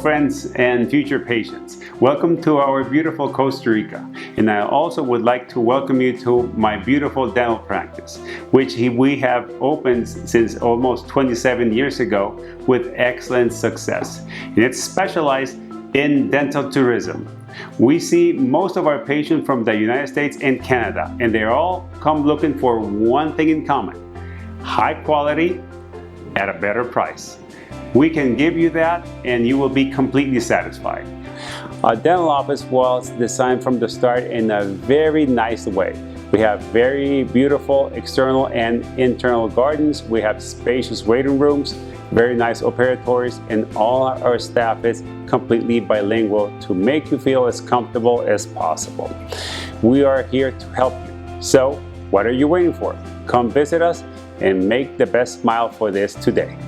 friends and future patients. Welcome to our beautiful Costa Rica. And I also would like to welcome you to my beautiful dental practice, which we have opened since almost 27 years ago with excellent success. And it's specialized in dental tourism. We see most of our patients from the United States and Canada, and they all come looking for one thing in common: high quality at a better price. We can give you that and you will be completely satisfied. Our dental office was designed from the start in a very nice way. We have very beautiful external and internal gardens. We have spacious waiting rooms, very nice operatories, and all our staff is completely bilingual to make you feel as comfortable as possible. We are here to help you. So what are you waiting for? Come visit us and make the best smile for this today.